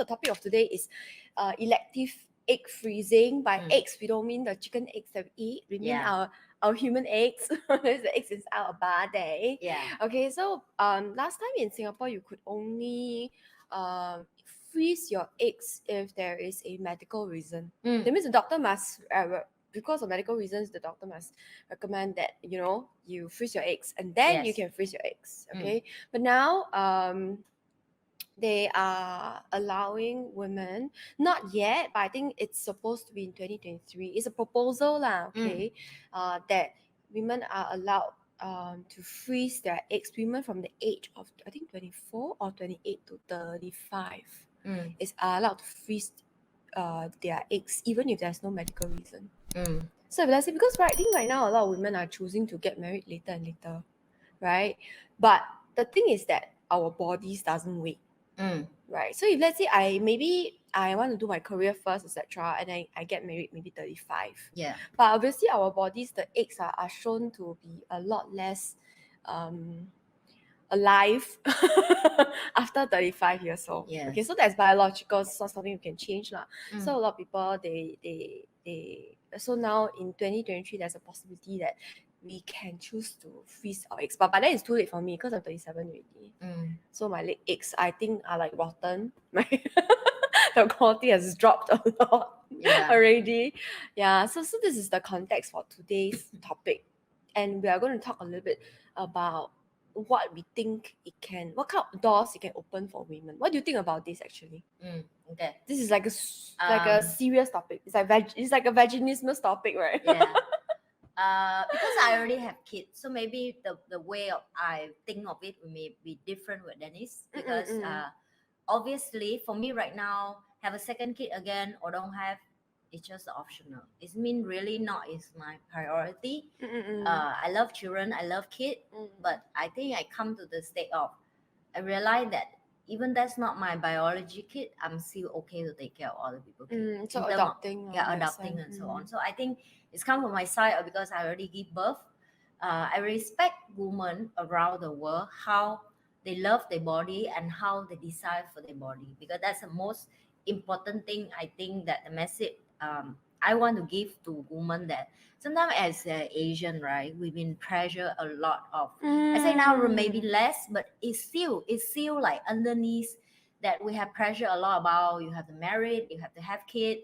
the topic of today is elective egg freezing. By eggs, we don't mean the chicken eggs that we eat. We mean our human eggs. The eggs is our body. Yeah. Okay, so last time in Singapore, you could only freeze your eggs if there is a medical reason. That means the doctor must, because of medical reasons, the doctor must recommend that, you know, you freeze your eggs and then you can freeze your eggs. Okay, but now they are allowing women, not yet, but I think it's supposed to be in 2023. It's a proposal lah, okay, that women are allowed to freeze their eggs. Women from the age of, I think, 24 or 28 to 35 is allowed to freeze their eggs even if there's no medical reason. So if let's say, because I think right now a lot of women are choosing to get married later and later, right? But the thing is that our bodies doesn't wait. Right. So if let's say I want to do my career first, etc., and I get married maybe 35. Yeah. But obviously our bodies, the eggs are shown to be a lot less alive after 35 years old. Yes. Okay, so that's biological, it's not something you can change lah. So a lot of people they so now in 2023 there's a possibility that we can choose to freeze our eggs, but then it's too late for me because I'm 37 already. So my eggs, I think, are like rotten. The quality has dropped a lot already. Yeah. So this is the context for today's topic, and we are going to talk a little bit about what we think what kind of doors it can open for women. What do you think about this actually? Okay. This is like a serious topic. It's like a vaginismus topic, right? Yeah. Because I already have kids, so maybe the way I think of it may be different with Denise. Because obviously for me right now, have a second kid again or don't have, it's just optional. It's mean really not is my priority. I love children, I love kids, but I think I come to the state of, I realize that even that's not my biology kid, I'm still okay to take care of other people's kids. So adopting. Adopting and so on. So I think it's come from my side because I already give birth. I respect women around the world, how they love their body and how they decide for their body, because that's the most important thing. I think that the message I want to give to women, that sometimes as Asian, right, we've been pressured a lot of, I say now maybe less, but it's still like underneath that we have pressure a lot about, you have to marry, you have to have kids.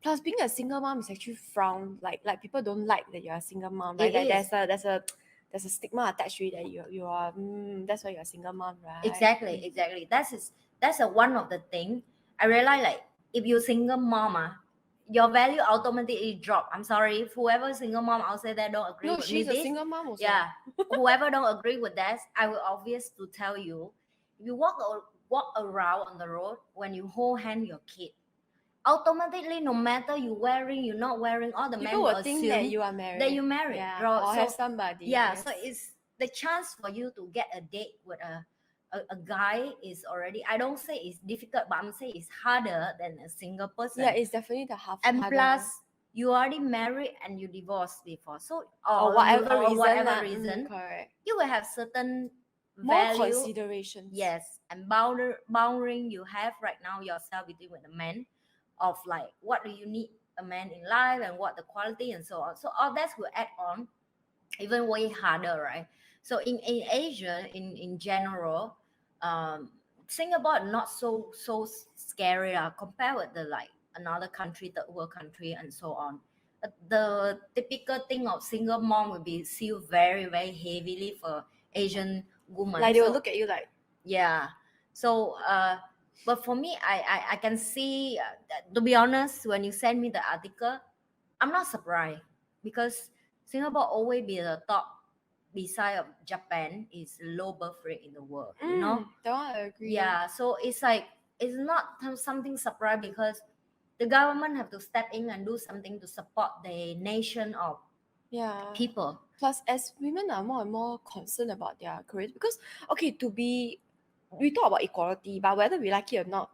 Plus, being a single mom is actually frowned. Like people don't like that you're a single mom, right? Like there's a stigma attached to it that you are. That's why you're a single mom, right? Exactly. That's one of the thing I realize. Like if you're single mama, your value automatically drop. I'm sorry, whoever single mom, I'll say that don't agree with me. No, she's a single mom also. Yeah, whoever don't agree with that, I will obvious to tell you. If you walk around on the road when you hold hand your kid, automatically, no matter you wearing, you're not wearing, all the men will think that you are married. That you married, or have somebody. Yeah, yes. So it's the chance for you to get a date with a guy is already, I don't say it's difficult, but I'm saying it's harder than a single person. Yeah, it's definitely the harder. And plus, you already married and you divorced before, so or whatever reason, correct. You will have certain more considerations. Yes, and boundary you have right now yourself between with the man, of like what do you need a man in life and what the quality and so on. So all that will add on, even way harder, right? So in Asia in general, Singapore not so scary compared with the like another country, third world country and so on. The typical thing of single mom will be still very very heavily for Asian women. Like they will look at you like, yeah. So but for me, I can see, to be honest, when you send me the article, I'm not surprised, because Singapore always be the top beside of Japan is low birth rate in the world. You know, I agree. Yeah, so it's like it's not something surprise, because the government have to step in and do something to support the nation of people. Plus, as women are more and more concerned about their careers, because we talk about equality, but whether we like it or not,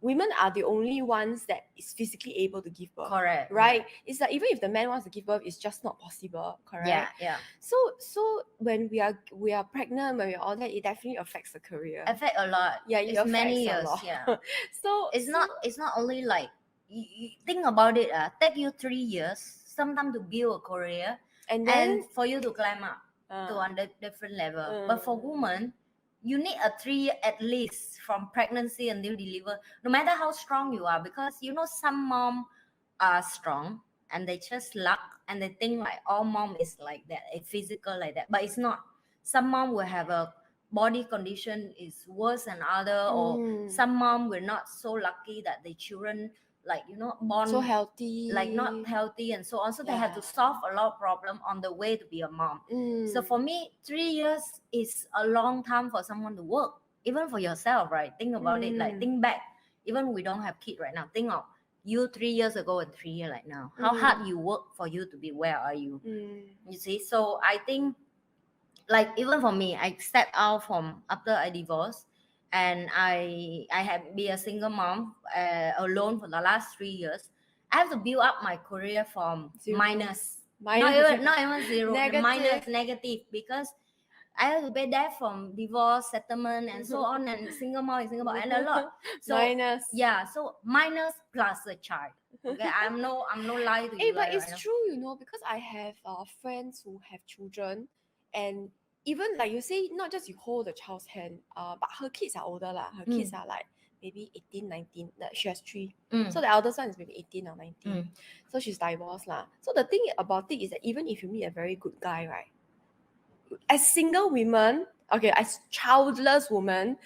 women are the only ones that is physically able to give birth. Correct. Right? It's like even if the man wants to give birth, it's just not possible. Correct? Yeah, yeah. So when we are pregnant, when we're all that, it definitely affects the career. Affect a lot. Yeah, it It's affects many a years. lot. Yeah. So It's not only like you think about it. Take you 3 years sometimes to build a career and then and for you to climb up to on the different level. But for women, you need a 3 year at least from pregnancy until deliver. No matter how strong you are, because you know some mom are strong and they just luck and they think like all mom is like that, a physical like that, but it's not. Some mom will have a body condition is worse than other, or some mom were not so lucky that the children like born so healthy, like not healthy and so on, so they have to solve a lot of problem on the way to be a mom. So for me 3 years is a long time for someone to work, even for yourself, right? Think about it, like think back, even we don't have kid right now, think of you 3 years ago and 3 years like now, how hard you work for you to be where are you. You see, so I think like even for me, I stepped out from after I divorced, and I had be a single mom alone for the last 3 years. I have to build up my career from minus. Not even zero, negative, because I have to pay debt from divorce, settlement, and so on, and single mom in Singapore, and a lot. So minus. yeah, so minus plus a child. Okay, I'm no lie to you. But right it's now. true, because I have friends who have children, and even like you say, not just you hold the child's hand, but her kids are older lah. Her kids are like maybe 18, 19. She has 3. So the eldest one is maybe 18 or 19. So she's divorced lah. So the thing about it is that even if you meet a very good guy, right? As single women, okay, as childless women,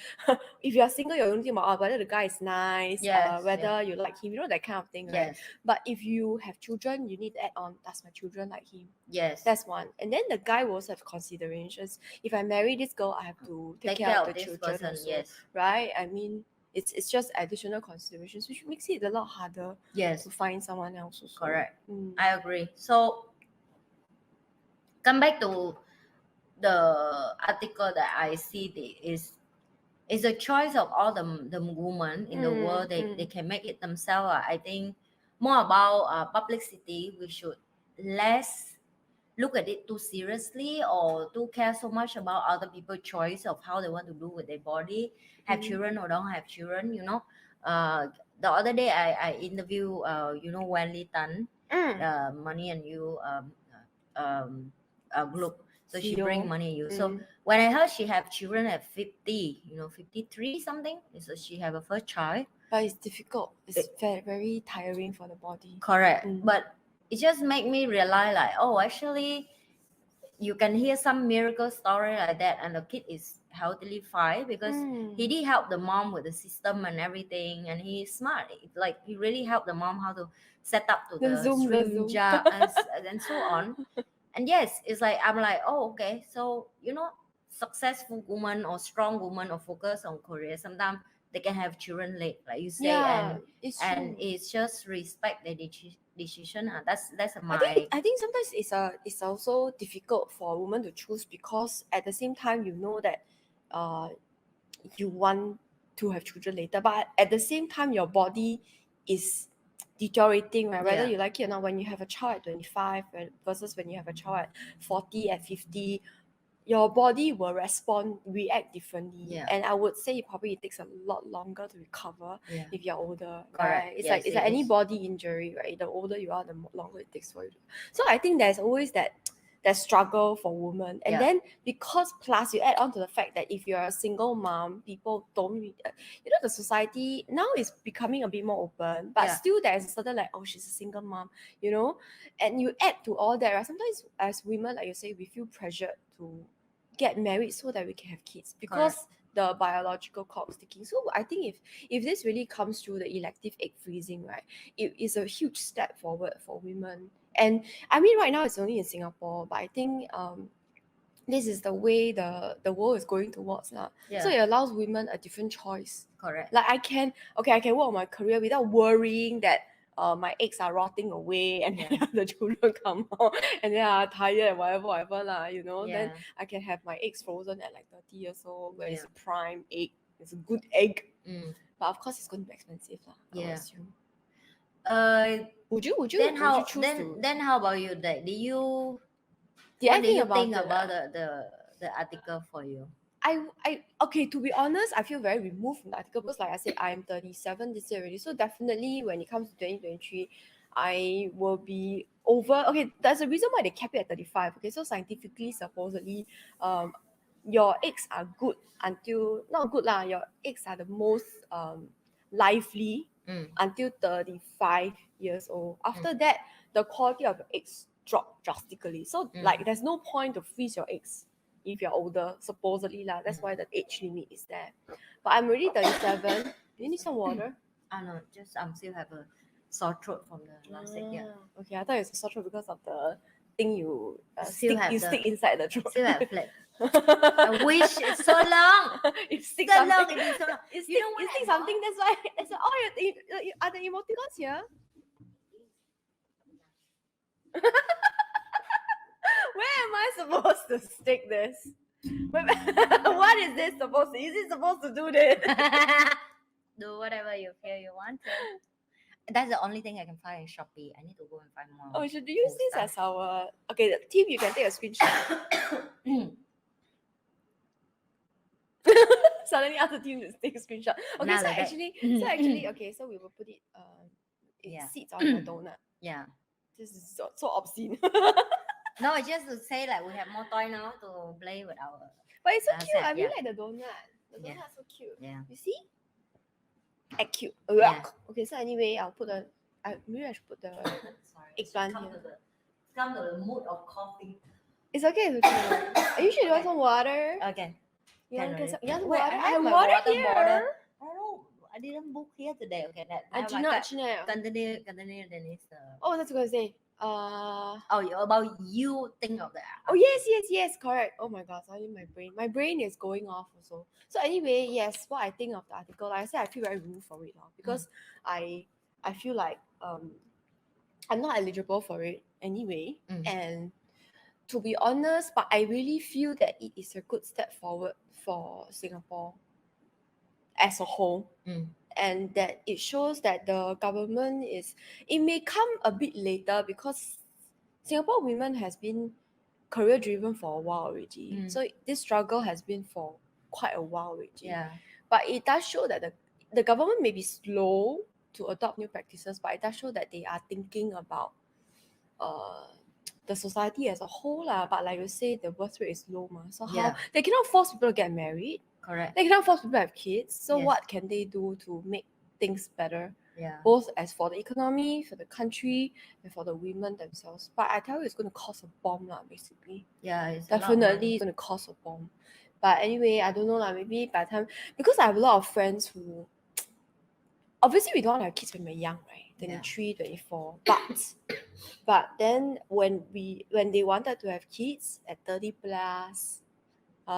if you're single, you're only thinking about whether the guy is nice, whether you like him, that kind of thing, right? But if you have children, you need to add on, does my children like him? Yes. That's one. And then the guy will also have considerations. If I marry this girl, I have to take care of the children also, right? I mean, it's just additional considerations, which makes it a lot harder to find someone else also. Correct. I agree. So come back to the article that I see, is a choice of all the women in the world. They can make it themselves. I think more about publicity. We should less look at it too seriously or too care so much about other people's choice of how they want to do with their body, have children or don't have children. The other day I interview Wenli Tan, Money and You group. So she bring Money and You. So when I heard she have children at 50, 53 something, so she have a first child. But it's difficult. It's very, very tiring for the body. Correct. But it just make me realize like, oh, actually you can hear some miracle story like that and the kid is healthily fine because he did help the mom with the system and everything, and he's smart. Like he really helped the mom how to set up to the Zoom job and so on. And yes, it's like I'm like, oh, okay. So successful woman or strong woman or focus on career, sometimes they can have children late, like you say, and it's just respect the decision. That's my. I think sometimes it's also difficult for a woman to choose, because at the same time you know that you want to have children later, but at the same time your body is deteriorating, right? Whether you like it or not. When you have a child at 25 versus when you have a child at 40, at 50, your body will react differently. And I would say it takes a lot longer to recover if you're older. Right? It's like any body injury, right? The older you are, the longer it takes for you. So I think there's always that struggle for women. And then because plus you add on to the fact that if you're a single mom, people don't the society now is becoming a bit more open, but still there's a certain like, oh, she's a single mom, and you add to all that, right? Sometimes as women, like you say, we feel pressured to get married so that we can have kids, because the biological clock is ticking. So I think if this really comes through the elective egg freezing, right, it is a huge step forward for women. And I mean, right now it's only in Singapore, but I think this is the way the world is going towards now. So it allows women a different choice. Correct. Like I can work on my career without worrying that my eggs are rotting away and then the children come out and they are tired and whatever lah, then I can have my eggs frozen at like 30 years old, where it's a prime egg it's a good egg. Mm. But of course, it's going to be expensive, lah. I would Yeah. assume. Would you then how would you choose to? then how about you? That do you Did I what do you about think it, about the article for you? Okay, to be honest, I feel very removed from the article because, like I said, I'm 37 this year already. So definitely, when it comes to 2023, I will be over. Okay, there's a reason why they kept it at 35. Okay, so scientifically, supposedly, your eggs are good until not good lah. Your eggs are the most lively until 35 years old. After that, the quality of your eggs drop drastically. So like, there's no point to freeze your eggs if you're older, supposedly lah. That's why the age limit is there. But I'm already 37. Do you need some water? No, just still have a sore throat from the last day. Yeah. Okay, I thought it's a sore throat because of the thing you Still have stick inside the throat. Still have flat. I wish it's so long. It sticks So long, something. it is so long. It You know what sticks I something. That's why. It's like, oh, are the emoticons here? Where am I supposed to stick this? What is this supposed to? Is it supposed to do this? Do whatever you feel you want to. That's the only thing I can find in Shopee. I need to go and find more. Oh, we should use this as our the team. You can take a screenshot. Suddenly ask the team to take a screenshot. Okay, Nah, so like that. actually, okay, so we will put it. It sits on the donut. Yeah. This is so obscene. No, it's just to say like we have more toy now to play with our. But it's so cute. set, I really yeah. like the donut. The Yeah. donut's so cute. Yeah. You see? Act cute. Yeah. Okay, so anyway, I'll put maybe I should put the Sorry. eggplant Come here. come to the mood of coughing. It's okay. It's okay. Are you sure you want some water? Okay. You want Can you want Wait, water? I I have have my water water here. bottle. Oh, I didn't book here today. Okay, that. Continue. Continue. Then it's Oh, that's what I was gonna say. about you think of that. Oh yes, correct. Oh my god, sorry, my brain is going off also. So anyway, yes, what I think of the article, like I said, I feel very removed from it now because I feel like I'm not eligible for it anyway. And to be honest, but I really feel that it is a good step forward for Singapore as a whole. And that it shows that the government it may come a bit later because Singapore women has been career driven for a while already. So this struggle has been for quite a while already. Yeah. But it does show that the government may be slow to adopt new practices, but it does show that they are thinking about the society as a whole. But like you say, the birth rate is low. So how they cannot force people to get married. Correct. They cannot force people to have kids. So Yes. what can they do to make things better? Yeah. Both as for the economy, for the country, and for the women themselves. But I tell you, it's going to cost a bomb, basically. Yeah, it's Definitely it's going to cost a bomb. But anyway, I don't know, maybe by the time, because I have a lot of friends who, obviously we don't want to have kids when we're young, right? 23, 24. But then when they wanted to have kids at 30 plus,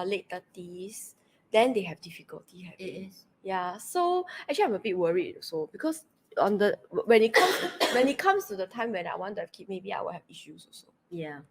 late 30s, then they have difficulty having. It is. Yeah, so actually I'm a bit worried also because when it comes to the time when I want to have kid, maybe I will have issues also. Yeah.